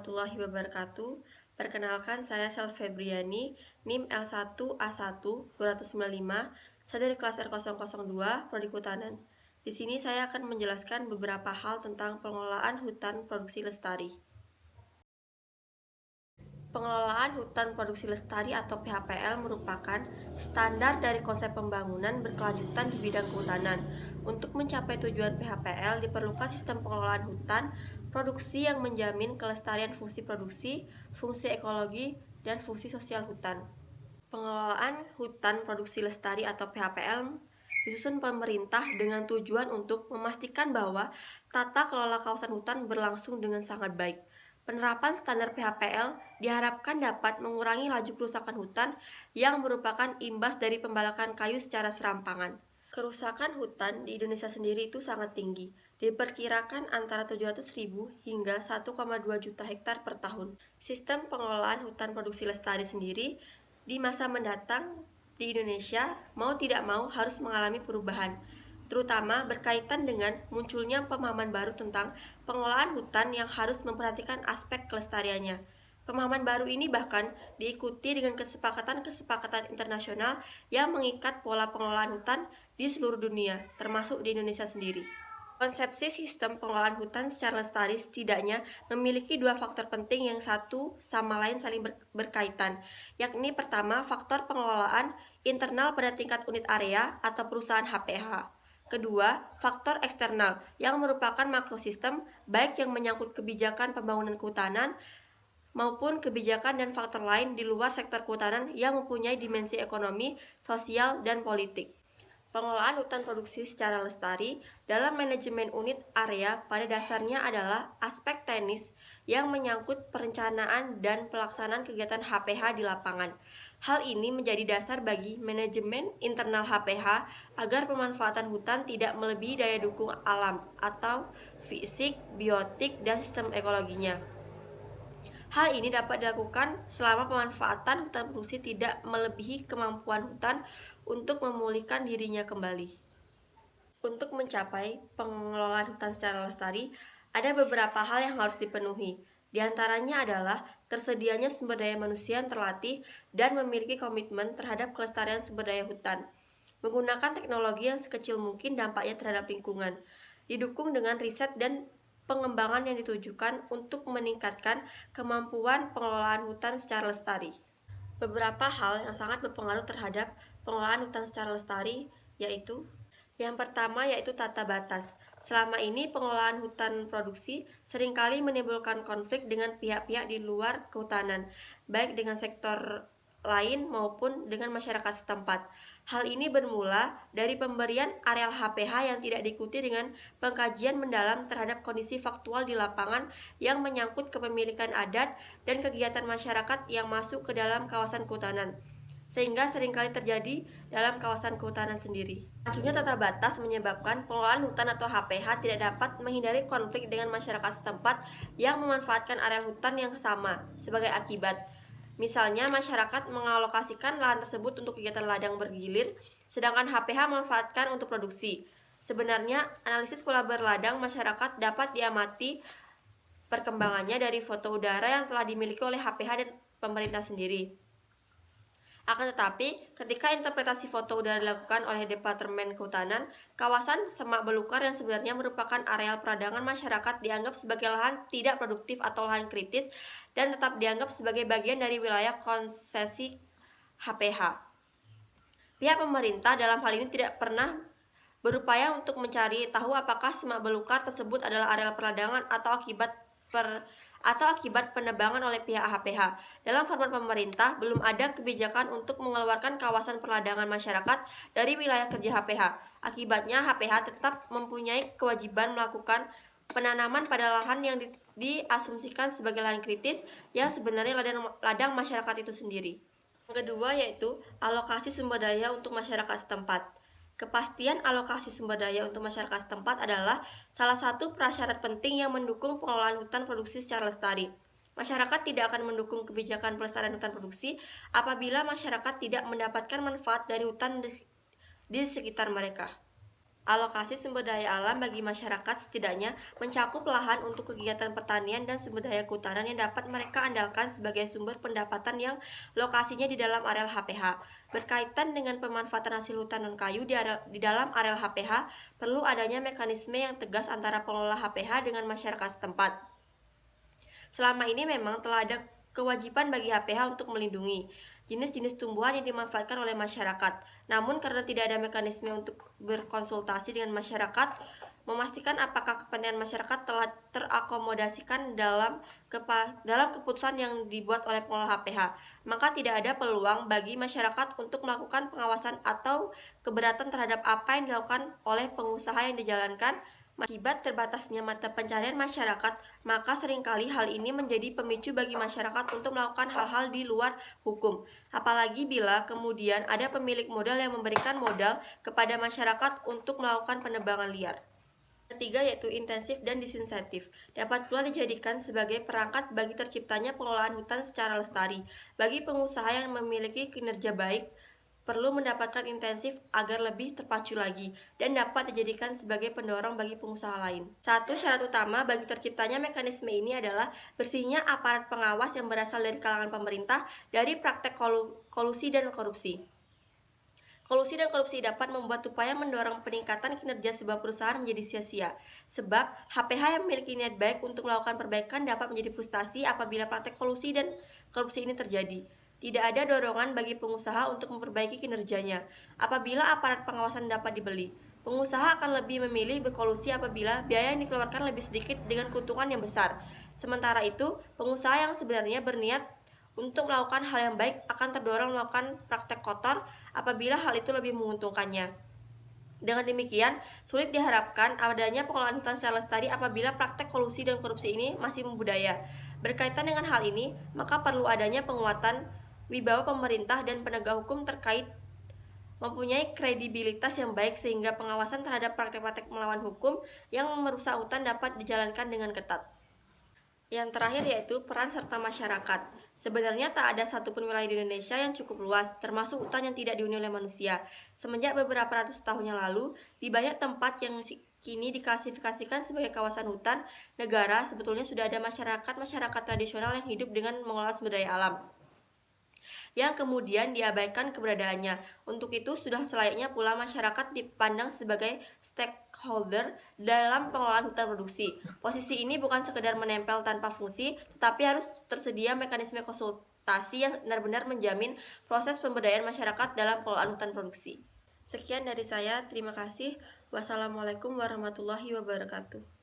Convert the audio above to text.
warahmatullahi wabarakatuh. Perkenalkan, saya Sel Febriani, NIM L1A1 295, saya dari kelas R002, Prodi Kehutanan. Di sini saya akan menjelaskan beberapa hal tentang pengelolaan hutan produksi lestari. Pengelolaan hutan produksi lestari atau PHPL merupakan standar dari konsep pembangunan berkelanjutan di bidang kehutanan. Untuk mencapai tujuan PHPL diperlukan sistem pengelolaan hutan produksi yang menjamin kelestarian fungsi produksi, fungsi ekologi, dan fungsi sosial hutan. Pengelolaan hutan produksi lestari atau PHPL disusun pemerintah dengan tujuan untuk memastikan bahwa tata kelola kawasan hutan berlangsung dengan sangat baik. Penerapan standar PHPL diharapkan dapat mengurangi laju kerusakan hutan yang merupakan imbas dari pembakaran kayu secara serampangan. Kerusakan hutan di Indonesia sendiri itu sangat tinggi, diperkirakan antara 700.000 hingga 1,2 juta hektar per tahun. Sistem pengelolaan hutan produksi lestari sendiri di masa mendatang di Indonesia mau tidak mau harus mengalami perubahan, terutama berkaitan dengan munculnya pemahaman baru tentang pengelolaan hutan yang harus memperhatikan aspek kelestariannya. Pemahaman baru ini bahkan diikuti dengan kesepakatan-kesepakatan internasional yang mengikat pola pengelolaan hutan di seluruh dunia, termasuk di Indonesia sendiri. Konsepsi sistem pengelolaan hutan secara lestari setidaknya memiliki dua faktor penting yang satu sama lain saling berkaitan, yakni pertama, faktor pengelolaan internal pada tingkat unit area atau perusahaan HPH. Kedua, faktor eksternal yang merupakan makrosistem baik yang menyangkut kebijakan pembangunan kehutanan maupun kebijakan dan faktor lain di luar sektor kehutanan yang mempunyai dimensi ekonomi, sosial, dan politik. Pengelolaan hutan produksi secara lestari dalam manajemen unit area pada dasarnya adalah aspek teknis yang menyangkut perencanaan dan pelaksanaan kegiatan HPH di lapangan. Hal ini menjadi dasar bagi manajemen internal HPH agar pemanfaatan hutan tidak melebihi daya dukung alam atau fisik, biotik, dan sistem ekologinya. Hal ini dapat dilakukan selama pemanfaatan hutan produksi tidak melebihi kemampuan hutan untuk memulihkan dirinya kembali. Untuk mencapai pengelolaan hutan secara lestari, ada beberapa hal yang harus dipenuhi. Di antaranya adalah tersedianya sumber daya manusia yang terlatih dan memiliki komitmen terhadap kelestarian sumber daya hutan. Menggunakan teknologi yang sekecil mungkin dampaknya terhadap lingkungan. Didukung dengan riset dan pengembangan yang ditujukan untuk meningkatkan kemampuan pengelolaan hutan secara lestari. Beberapa hal yang sangat berpengaruh terhadap pengelolaan hutan secara lestari yaitu yang pertama yaitu tata batas. Selama ini pengelolaan hutan produksi seringkali menimbulkan konflik dengan pihak-pihak di luar kehutanan, baik dengan sektor lain maupun dengan masyarakat setempat. Hal ini bermula dari pemberian areal HPH yang tidak diikuti dengan pengkajian mendalam terhadap kondisi faktual di lapangan yang menyangkut kepemilikan adat dan kegiatan masyarakat yang masuk ke dalam kawasan kehutanan, sehingga seringkali terjadi dalam kawasan kehutanan sendiri. Majunya tata batas menyebabkan pengelolaan hutan atau HPH tidak dapat menghindari konflik dengan masyarakat setempat yang memanfaatkan areal hutan yang sama. Sebagai akibat, misalnya masyarakat mengalokasikan lahan tersebut untuk kegiatan ladang bergilir, sedangkan HPH memanfaatkan untuk produksi. Sebenarnya, analisis pola berladang masyarakat dapat diamati perkembangannya dari foto udara yang telah dimiliki oleh HPH dan pemerintah sendiri. Akan tetapi, ketika interpretasi foto udara dilakukan oleh Departemen Kehutanan, kawasan semak belukar yang sebenarnya merupakan areal peradangan masyarakat dianggap sebagai lahan tidak produktif atau lahan kritis dan tetap dianggap sebagai bagian dari wilayah konsesi HPH. Pihak pemerintah dalam hal ini tidak pernah berupaya untuk mencari tahu apakah semak belukar tersebut adalah areal peradangan atau akibat penebangan oleh pihak HPH. Dalam format pemerintah, belum ada kebijakan untuk mengeluarkan kawasan perladangan masyarakat dari wilayah kerja HPH. Akibatnya, HPH tetap mempunyai kewajiban melakukan penanaman pada lahan yang diasumsikan sebagai lahan kritis yang sebenarnya ladang masyarakat itu sendiri. Yang kedua yaitu alokasi sumber daya untuk masyarakat setempat. Kepastian alokasi sumber daya untuk masyarakat setempat adalah salah satu prasyarat penting yang mendukung pengelolaan hutan produksi secara lestari. Masyarakat tidak akan mendukung kebijakan pelestarian hutan produksi apabila masyarakat tidak mendapatkan manfaat dari hutan di sekitar mereka. Alokasi sumber daya alam bagi masyarakat setidaknya mencakup lahan untuk kegiatan pertanian dan sumber daya kehutanan yang dapat mereka andalkan sebagai sumber pendapatan yang lokasinya di dalam areal HPH. Berkaitan dengan pemanfaatan hasil hutan non-kayu di dalam areal HPH, perlu adanya mekanisme yang tegas antara pengelola HPH dengan masyarakat setempat. Selama ini memang telah ada kewajiban bagi HPH untuk melindungi jenis-jenis tumbuhan yang dimanfaatkan oleh masyarakat. Namun karena tidak ada mekanisme untuk berkonsultasi dengan masyarakat, memastikan apakah kepentingan masyarakat telah terakomodasikan dalam keputusan yang dibuat oleh pengelola HPH, maka tidak ada peluang bagi masyarakat untuk melakukan pengawasan atau keberatan terhadap apa yang dilakukan oleh pengusaha yang dijalankan. Akibat terbatasnya mata pencarian masyarakat, maka seringkali hal ini menjadi pemicu bagi masyarakat untuk melakukan hal-hal di luar hukum. Apalagi bila kemudian ada pemilik modal yang memberikan modal kepada masyarakat untuk melakukan penebangan liar. Ketiga yaitu intensif dan disinsentif, dapat pula dijadikan sebagai perangkat bagi terciptanya pengelolaan hutan secara lestari. Bagi pengusaha yang memiliki kinerja baik, perlu mendapatkan intensif agar lebih terpacu lagi dan dapat dijadikan sebagai pendorong bagi pengusaha lain. Satu syarat utama bagi terciptanya mekanisme ini adalah bersihnya aparat pengawas yang berasal dari kalangan pemerintah dari praktek kolusi dan korupsi. Kolusi dan korupsi dapat membuat upaya mendorong peningkatan kinerja sebuah perusahaan menjadi sia-sia. Sebab HPH yang memiliki niat baik untuk melakukan perbaikan dapat menjadi frustasi apabila praktek kolusi dan korupsi ini terjadi. Tidak ada dorongan bagi pengusaha untuk memperbaiki kinerjanya. Apabila aparat pengawasan dapat dibeli, pengusaha akan lebih memilih berkolusi apabila biaya yang dikeluarkan lebih sedikit dengan keuntungan yang besar. Sementara itu, pengusaha yang sebenarnya berniat untuk melakukan hal yang baik akan terdorong melakukan praktek kotor apabila hal itu lebih menguntungkannya. Dengan demikian, sulit diharapkan adanya pengelolaan hutan secara lestari apabila praktek kolusi dan korupsi ini masih membudaya. Berkaitan dengan hal ini, maka perlu adanya penguatan wibawa pemerintah dan penegak hukum terkait mempunyai kredibilitas yang baik sehingga pengawasan terhadap praktek-praktek melawan hukum yang merusak hutan dapat dijalankan dengan ketat. Yang terakhir yaitu peran serta masyarakat. Sebenarnya tak ada satupun wilayah di Indonesia yang cukup luas, termasuk hutan yang tidak dihuni oleh manusia. Semenjak beberapa ratus tahun yang lalu, di banyak tempat yang kini diklasifikasikan sebagai kawasan hutan negara, sebetulnya sudah ada masyarakat tradisional yang hidup dengan mengelola sumber daya alam, yang kemudian diabaikan keberadaannya. Untuk itu, sudah selayaknya pula masyarakat dipandang sebagai stakeholder dalam pengelolaan hutan produksi. Posisi ini bukan sekedar menempel tanpa fungsi, tetapi harus tersedia mekanisme konsultasi yang benar-benar menjamin proses pemberdayaan masyarakat dalam pengelolaan hutan produksi. Sekian dari saya, terima kasih. Wassalamualaikum warahmatullahi wabarakatuh.